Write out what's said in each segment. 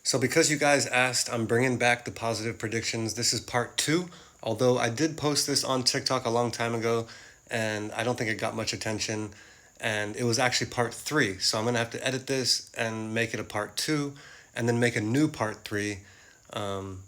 So, because you guys asked, I'm bringing back the positive predictions. This is part two, although I did post this on TikTok a long time ago and I don't think it got much attention. And it was actually part three. So, I'm going to have to edit this and make it a part two and then make a new part three um,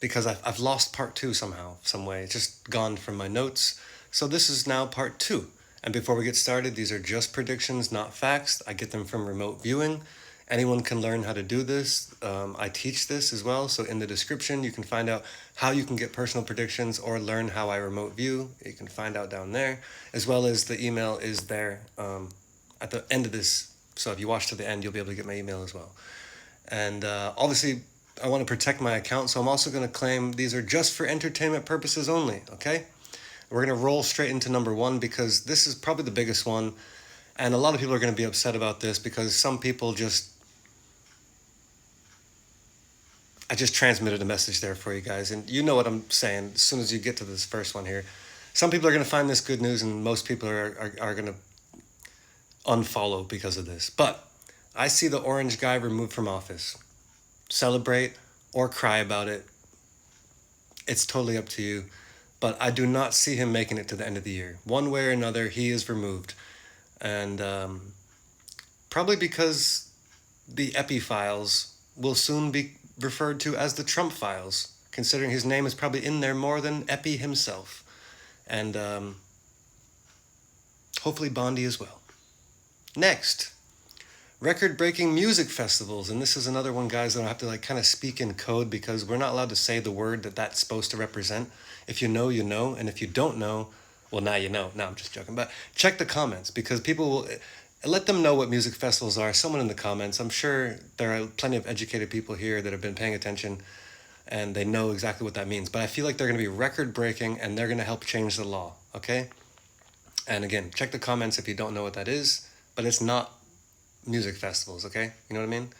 because I've lost part two somehow, some way. It's just gone from my notes. So, this is now part two. And before we get started, these are just predictions, not facts. I get them from remote viewing. Anyone can learn how to do this. I teach this as well. So in the description, you can find out how you can get personal predictions or learn how I remote view. You can find out down there, as well as the email is there at the end of this. So if you watch to the end, you'll be able to get my email as well. And obviously, I want to protect my account, so I'm also going to claim these are just for entertainment purposes only, okay? We're going to roll straight into number one because this is probably the biggest one. And a lot of people are going to be upset about this because some people I just transmitted a message there for you guys, and you know what I'm saying as soon as you get to this first one here. Some people are going to find this good news, and most people are going to unfollow because of this. But I see the orange guy removed from office. Celebrate or cry about it. It's totally up to you. But I do not see him making it to the end of the year. One way or another, he is removed. And probably because the Epi files will soon be referred to as the Trump files, considering his name is probably in there more than Epi himself. And hopefully Bondi as well. Next, record-breaking music festivals. And this is another one, guys, that I have to kind of speak in code because we're not allowed to say the word that's supposed to represent. If you know, you know. And if you don't know, well, now you know. No, I'm just joking. But check the comments because people will... Let them know what music festivals are. Someone in the comments. I'm sure there are plenty of educated people here that have been paying attention and they know exactly what that means. But I feel like they're going to be record breaking and they're going to help change the law. Okay? And again, check the comments if you don't know what that is. But it's not music festivals. Okay? You know what I mean?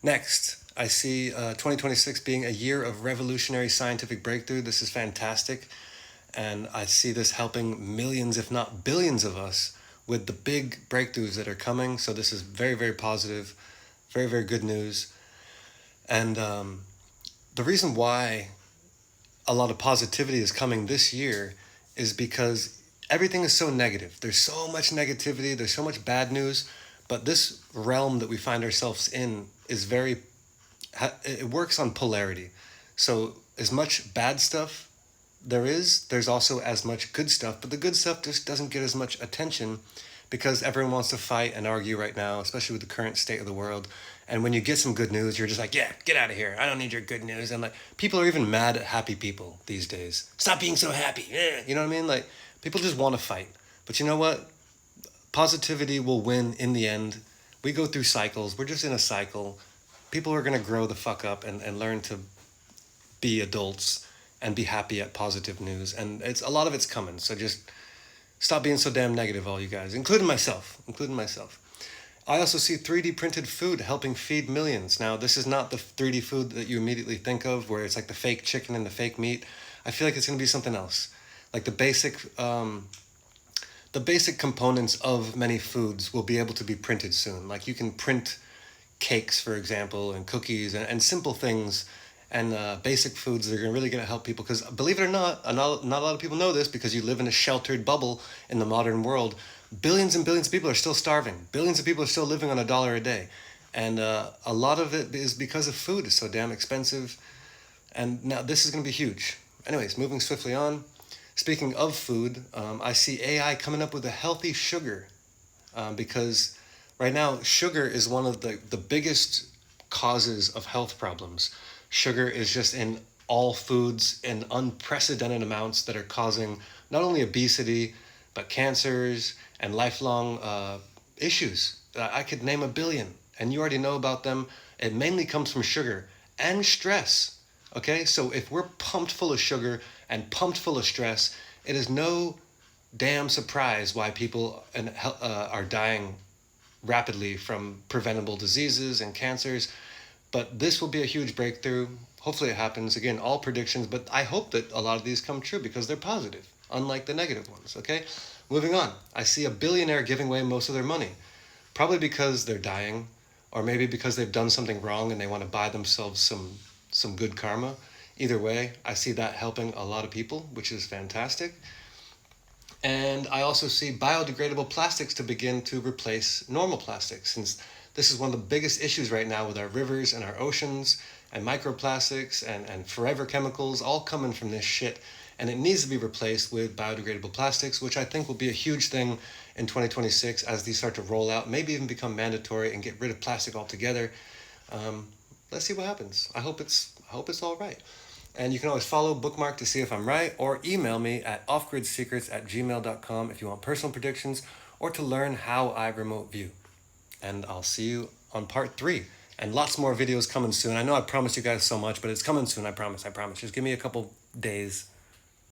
Next, I see 2026 being a year of revolutionary scientific breakthrough. This is fantastic. And I see this helping millions, if not billions of us with the big breakthroughs that are coming. So this is very, very positive, very, very good news. And the reason why a lot of positivity is coming this year is because everything is so negative. There's so much negativity, there's so much bad news, but this realm that we find ourselves in is it works on polarity. So as much bad stuff there's also as much good stuff, but the good stuff just doesn't get as much attention because everyone wants to fight and argue right now, especially with the current state of the world. And when you get some good news, you're just like, yeah, get out of here. I don't need your good news. And like, people are even mad at happy people these days. Stop being so happy. You know what I mean? Like, people just want to fight. But you know what? Positivity will win in the end. We go through cycles. We're just in a cycle. People are going to grow the fuck up and learn to be adults and be happy at positive news. And it's a lot of it's coming. So just stop being so damn negative, all you guys, including myself. I also see 3D printed food helping feed millions. Now, this is not the 3D food that you immediately think of, where it's like the fake chicken and the fake meat. I feel like it's going to be something else. Like the basic components of many foods will be able to be printed soon. Like you can print cakes, for example, and cookies and simple things and basic foods that are really going to help people. Because believe it or not, not a lot of people know this because you live in a sheltered bubble in the modern world. Billions and billions of people are still starving. Billions of people are still living on $1 a day. And a lot of it is because of food is so damn expensive. And now this is going to be huge. Anyways, moving swiftly on. Speaking of food, I see AI coming up with a healthy sugar because right now sugar is one of the biggest causes of health problems. Sugar is just in all foods in unprecedented amounts that are causing not only obesity, but cancers and lifelong issues. I could name a billion, and you already know about them. It mainly comes from sugar and stress. Okay, so if we're pumped full of sugar and pumped full of stress, it is no damn surprise why people are dying rapidly from preventable diseases and cancers. But this will be a huge breakthrough. Hopefully it happens. Again, all predictions, but I hope that a lot of these come true because they're positive, unlike the negative ones, okay? Moving on. I see a billionaire giving away most of their money, probably because they're dying or maybe because they've done something wrong and they want to buy themselves some good karma. Either way, I see that helping a lot of people, which is fantastic. And I also see biodegradable plastics to begin to replace normal plastics, since this is one of the biggest issues right now with our rivers and our oceans, and microplastics and forever chemicals all coming from this shit. And it needs to be replaced with biodegradable plastics, which I think will be a huge thing in 2026 as these start to roll out, maybe even become mandatory and get rid of plastic altogether. Let's see what happens. I hope it's all right. And you can always follow, bookmark to see if I'm right, or email me at offgridsecrets@gmail.com if you want personal predictions or to learn how I remote view. And I'll see you on part 3. And lots more videos coming soon. I know I promised you guys so much, but it's coming soon, I promise. Just give me a couple days.